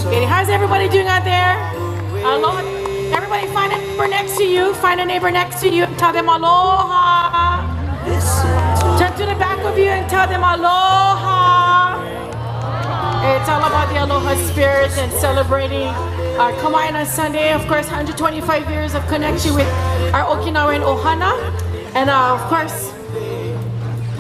Okay, how's everybody doing out there? Aloha. Everybody find a neighbor next to you. Find a neighbor next to you and tell them aloha. Turn to the back of you and tell them aloha. It's all about the aloha spirit and celebrating our Kamaʻāina Sunday. Of course, 125 years of connection with our Okinawan ohana. And of course,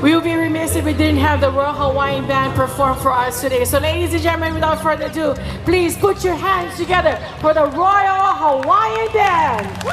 we would be remiss if we didn't have the Royal Hawaiian Band perform for us today. So ladies and gentlemen, without further ado, please put your hands together for the Royal Hawaiian Band. Woo!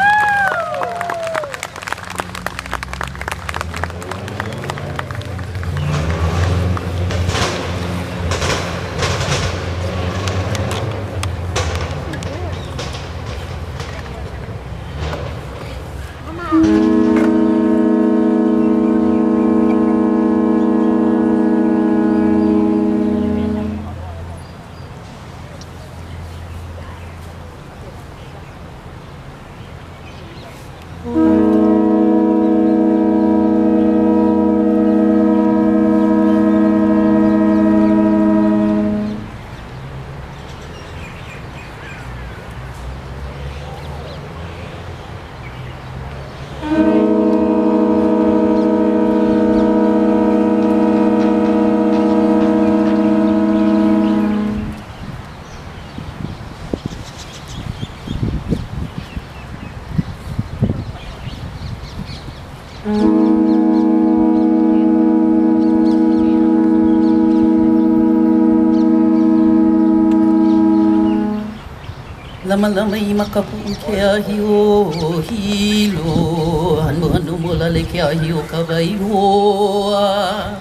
Lama lama I makapu ke ahi o hilo Hanu hanu mola le ke ahi o kawai hoa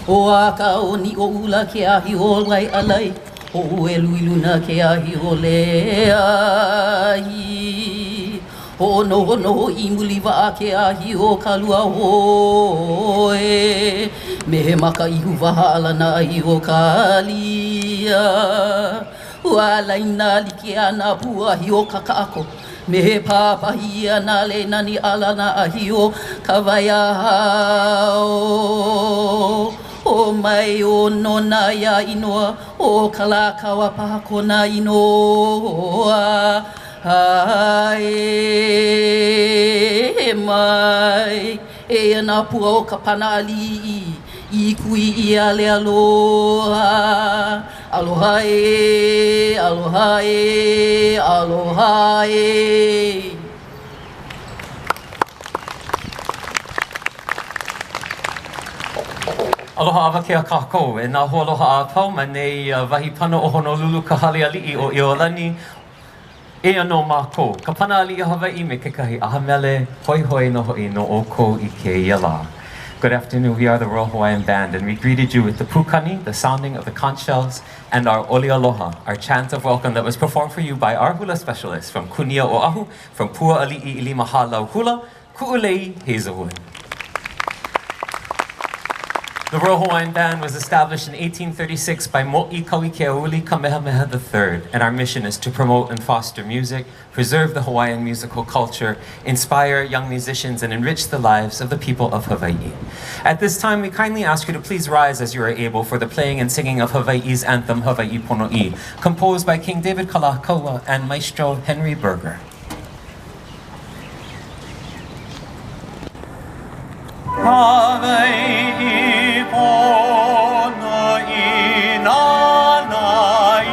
O a ka o ni o ula ke ahi o lai alai O elu iluna ke ahi o le ahi O no no I muli wa ke ahi o kalua hoe Me he maka ihu waha alana ahi o kalia Ua laina like ana puahi o kakaako Me he pāpahi ana le nani alana ahi o kawaiao O mai o nona ia inoa O kalākaua pākona inoa Ae mai E ana pua o ka pana ali'i I kui I ale aloha Aloha e, aloha e, aloha e Aloha awa ke a kākou, e nā hoaloha a pau ma nei wahi pana o Honolulu ka hale ali'i o ʻIolani E anō mākou, ka pana ali'i Hawaiʻi me kekahi ahamele hoi hoi no hoi no ʻoukou I ke ia lā. Good afternoon, we are the Royal Hawaiian Band and we greeted you with the pukani, the sounding of the conch shells, and our oli aloha, our chant of welcome that was performed for you by our hula specialist from Kunia Oahu, from Pua Ali'i Ilimahalau Hula, Kuʻulei Hazelwood. The Royal Hawaiian Band was established in 1836 by Moʻi Kauikeauli Kamehameha III, and our mission is to promote and foster music, preserve the Hawaiian musical culture, inspire young musicians, and enrich the lives of the people of Hawaii. At this time, we kindly ask you to please rise as you are able for the playing and singing of Hawaii's anthem, Hawaiʻi Ponoʻi, composed by King David Kalākaua and Maestro Henry Berger. Hawaiʻi Ponoʻi nānai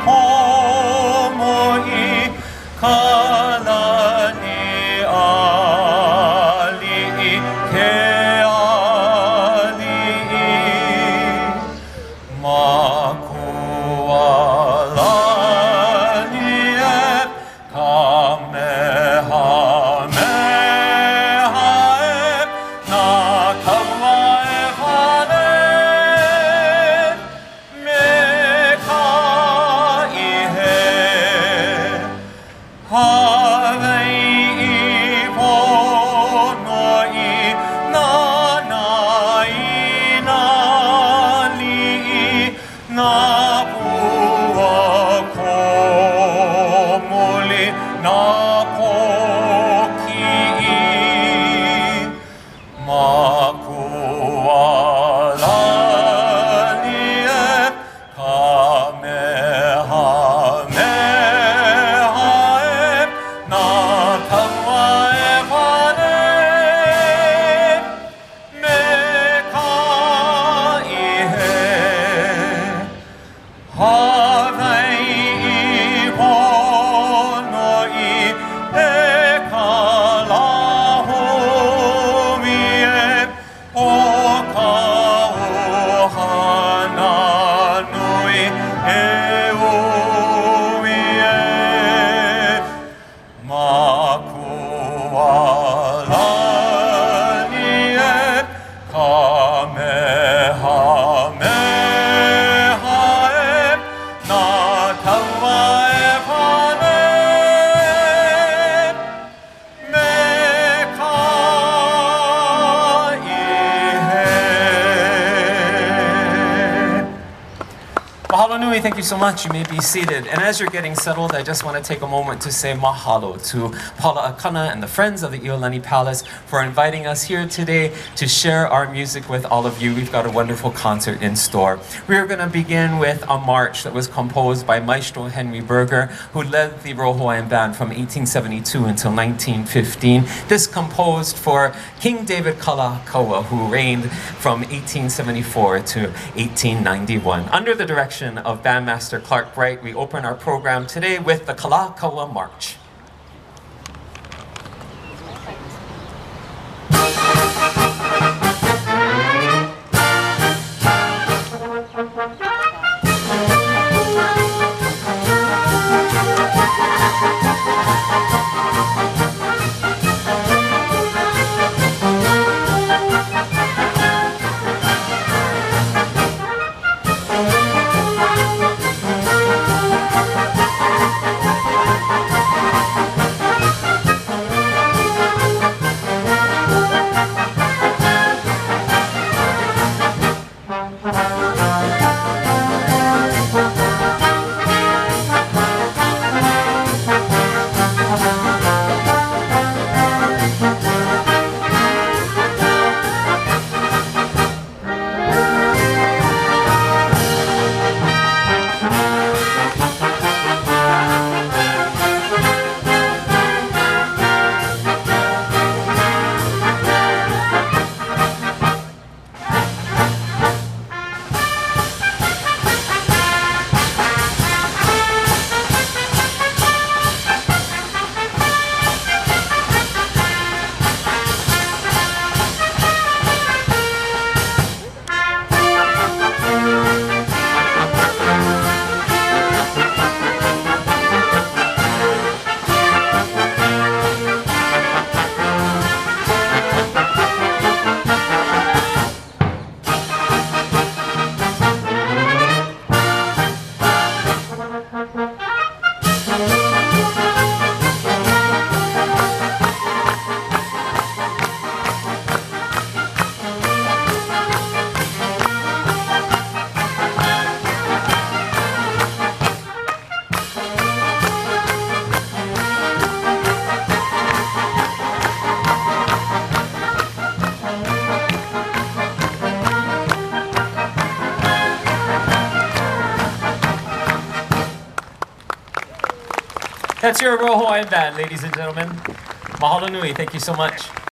komoʻi kalani ali'i ke ali'i makualani e kamehameha e nā kaua e hale Mahalo nui, thank you so much. You may be seated. And as you're getting settled, I just want to take a moment to say mahalo to Paula Akana and the Friends of the ʻIolani Palace for inviting us here today to share our music with all of you. We've got a wonderful concert in store. We're going to begin with a march that was composed by Maestro Henry Berger, who led the Royal Hawaiian Band from 1872 until 1915. This composed for King David Kalākaua, who reigned from 1874 to 1891. Under the direction of Bandmaster Clarke Bright, we open our program today with the Kalākaua March. That's your Royal Hawaiian Band, ladies and gentlemen. Mahalo nui, thank you so much.